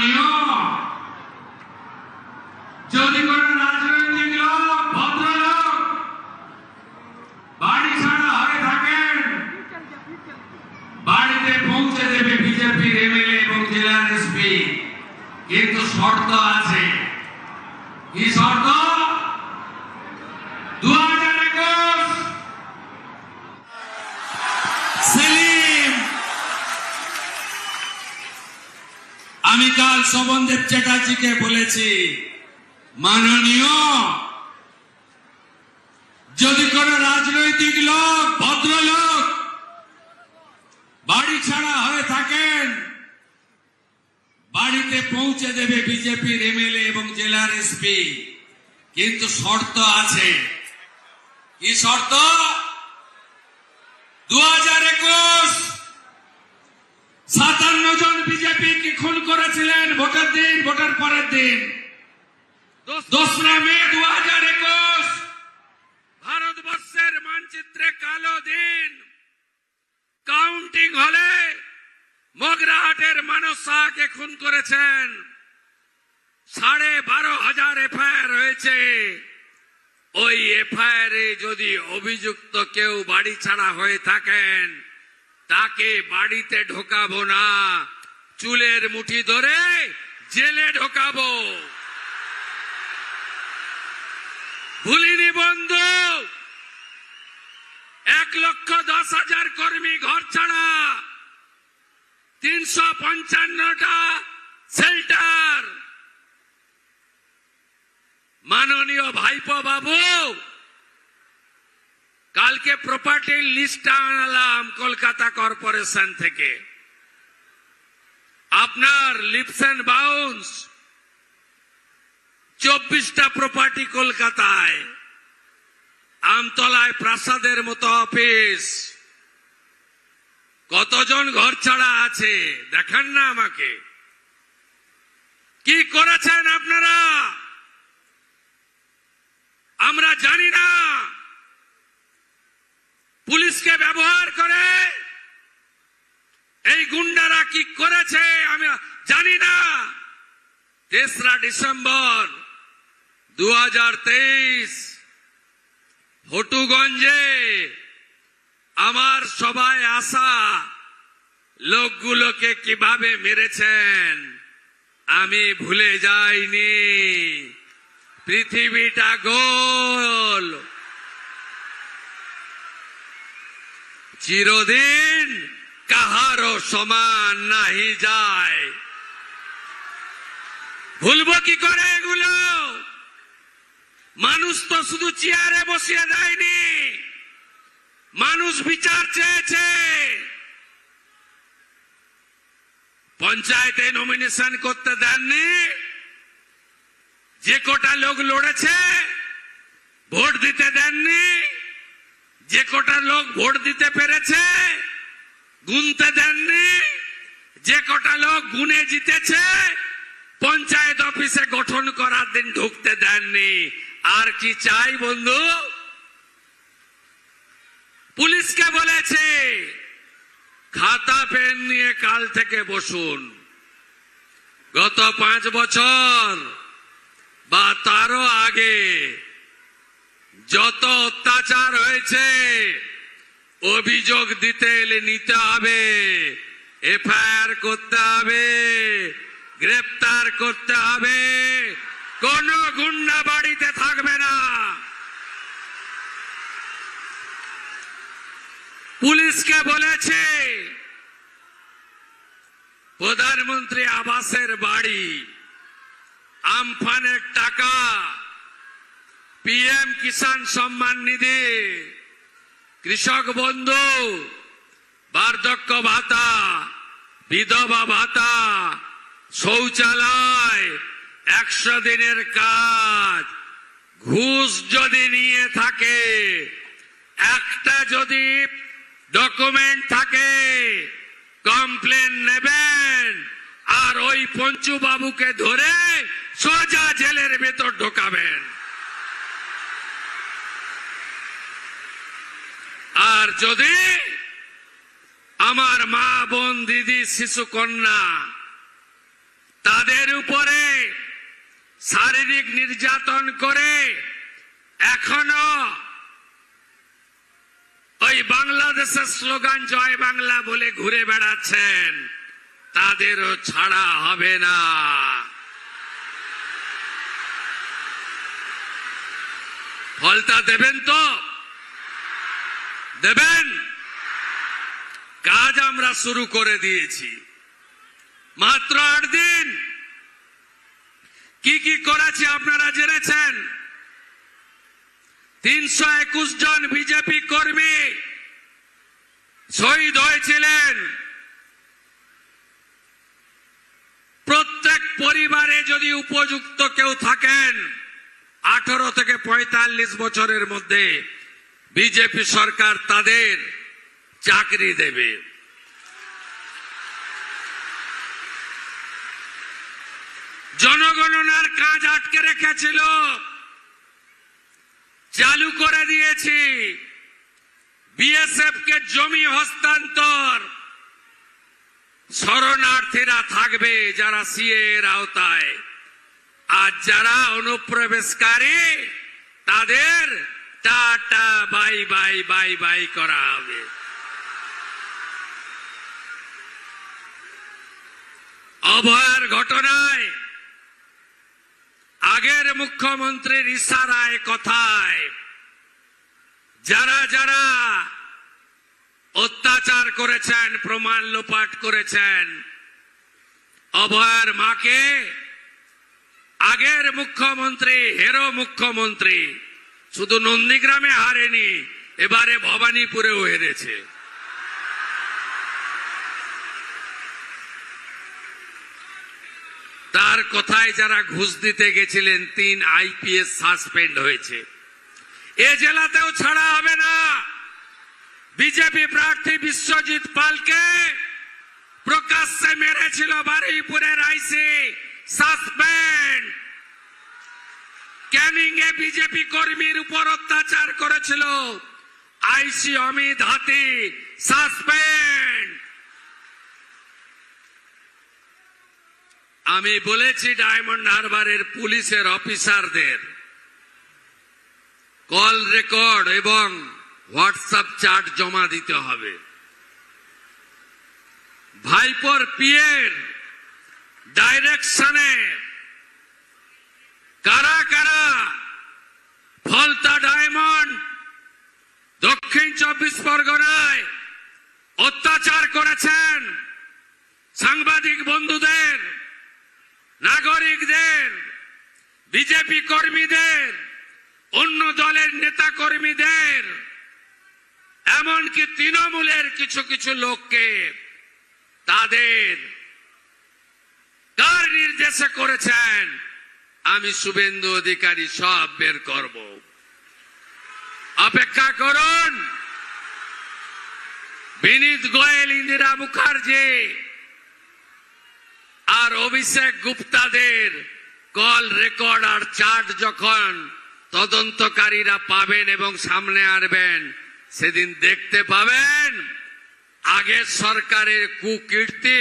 মাননীয় যদি কোন রাজনৈতিক লোক ভদ্রলোক বাড়ি ছাড়া হয়ে থাকেন, বাড়িতে পৌঁছে দেবে বিজেপির এমএলএ এবং জেলার এসপি। কিন্তু শর্ত আছে। কি শর্ত? 2021 সেলিম, আমি কাল শোভনদেব চ্যাটার্জিকে বলেছি, মাননীয় যদি কোন রাজনৈতিক লোক ভদ্রলোক বাড়ি ছাড়া হয়ে থাকেন, বাড়িতে পৌঁছে দেবে বিজেপির এমএলএ এবং জেলার এসপি। কিন্তু শর্ত আছে। কি শর্ত? 2021 57 জন বিজেপি কি খুন করেছিলেন ভোটের দিন, ভোটের পরের দিন 2রা মে 2021 ভারতবর্ষের মানচিত্রে কালো দিন। কাউন্টিং হলে মগরাহাটের মানস শাহকে খুন করেছেন। 12,500 এফআইআর হয়েছে। ওই এফআইআর এ যদি অভিযুক্ত কেউ বাড়ি ছাড়া হয়ে থাকেন, তাকে বাড়িতে ঢোকাবো না, চুলের মুঠি ধরে জেলে ঢোকাবো। ভুলিনি বন্ধু, 1,10,000 কর্মী ঘর ছাড়া, 355টা শেল্টার। মাননীয় ভাইপো বাবু, কালকে প্রপার্টির লিস্ট আনলাম কলকাতা কর্পোরেশন থেকে। আপনার লিপস এন্ড বাউন্স 24টা প্রপার্টি কলকাতায়, আমতলায় প্রাসাদের মতো অফিস। কতজন ঘর ছাড়া আছে দেখান না আমাকে। কি করেছেন আপনারা আমরা জানি না। পুলিশকে ব্যবহার করে এই গুন্ডারা কি করেছে আমি জানি না। 3রা ডিসেম্বর 2023 হটুগঞ্জে আমার সবাই আসা লোকগুলোকে কিভাবে মেরেছেন আমি ভুলে যাইনি। পৃথিবীটা গোল, চিরদিন কাহারও সমান নাহি যায়। ভুলবো কি করে এগুলো? মানুষ তো শুধু চেয়ারে বসিয়ে দেয়নি, মানুষ বিচার চেয়েছে। পঞ্চায়েতে নমিনেশন করতে দেননি। যে কটা লোক লড়েছে ভোট দিতে দেননি। যে কটা লোক ভোট দিতে পেরেছে গুনতে দেননি। যে কটা লোক গুনে জিতেছে পঞ্চায়েত অফিসে গঠন করার দিন ঢুকতে দেননি। আর কি চাই বন্ধু? পুলিশকে বলেছে খাতা পেন নিয়ে কাল থেকে বসুন। গত 5 বছর বা তারও আগে যত অত্যাচার হয়েছে অভিযোগ দিতে এলে নিতে হবে, এফআইআর করতে হবে, গ্রেফতার করতে হবে। কোন গুন্ডা বাড়িতে থাকবে না। পুলিশকে বলেছে প্রধানমন্ত্রী আবাসের বাড়ি, আমফানের টাকা, পিএম কিষাণ সম্মান নিধি, কৃষক বন্ধু, বার্ধক্য ভাতা, বিধবা ভাতা, শৌচালয়, 100 দিনের কাজ, ঘুষ যদি নিয়ে থাকে, একটা যদি ডকুমেন্ট থাকে কমপ্লেন নেবেন আর ওই পঞ্চু বাবুকে ধরে সোজা জেলের ভেতর ঢোকাবেন। আর যদি আমার মা বোন দিদি শিশু কন্যা তাদের তাদের উপরে শারীরিক নির্যাতন করে এখনো ওই বাংলাদেশের স্লোগান জয় বাংলা বলে ঘুরে বেড়াচ্ছেন, তাদেরও ছাড়া হবে না। ফলটা দেবেন তো? দেবেন? কাজ আমরা শুরু করে দিয়েছি। মাত্র 8 দিন কি কি করেছে আপনারা জেনেছেন। 321 জন বিজেপি কর্মী শহীদ হয়েছিলেন। প্রত্যেক পরিবারে যদি উপযুক্ত কেউ থাকেন 18 থেকে 45 বছরের মধ্যে বিজেপি সরকার তাদের চাকরি দেবে। জনগণনার কাজ আটকে রেখেছিল, চালু করে দিয়েছি। বিএসএফ কে জমি হস্তান্তর, শরণার্থীরা থাকবে যারা সিএ এর আওতায়, আর যারা অনুপ্রবেশকারী তাদের tata bye bye bye bye করা হবে। অভয়ার ঘটনায় আগের মুখ্যমন্ত্রীর ইশারায় কথায় যারা যারা অত্যাচার করেছেন, প্রমাণ লোপাট করেছেন, অভয়ার মাকে আগের মুখ্যমন্ত্রী, হেরো মুখ্যমন্ত্রী, শুধু নন্দীগ্রামে হারেনি, এবারে ভবানীপুরেও হেরেছে। তার কথায় যারা ঘুষ দিতে গেছিলেন 3 আইপিএস সাসপেন্ড হয়েছে। এ জেলাতেও ছাড়া হবে না। বিজেপি প্রার্থী বিশ্বজিৎ পালকে প্রকাশ্যে মেরেছিল বারুইপুরের আইসি, সাসপেন্ড। ক্যানিং এ বিজেপি কর্মীর উপর অত্যাচার করেছিল আইসি অমিত হাতি, সাসপেন্ড। আমি বলেছি ডায়মন্ড হারবারের পুলিশের অফিসারদের কল রেকর্ড এবং হোয়াটসঅ্যাপ চ্যাট জমা দিতে হবে। ভাইপোর পিএর ডাইরেকশনে কারা কারা ফলতা ডায়মন্ড দক্ষিণ 24 পরগনায় অত্যাচার করেছেন, সাংবাদিক বন্ধুদের, নাগরিকদের, বিজেপি কর্মীদের, অন্য দলের নেতা কর্মীদের, এমনকি তৃণমূলের কিছু কিছু লোককে তাদের কার নির্দেশে করেছেন আমি শুভেন্দু অধিকারী সব বের করব। অপেক্ষা করুন। বিনীত গোয়েল, ইন্দিরা মুখার্জি আর অভিষেক গুপ্তাদের কল রেকর্ড আর চার্ট যখন তদন্তকারীরা পাবেন এবং সামনে আনবেন, সেদিন দেখতে পাবেন আগের সরকারের কুকীর্তি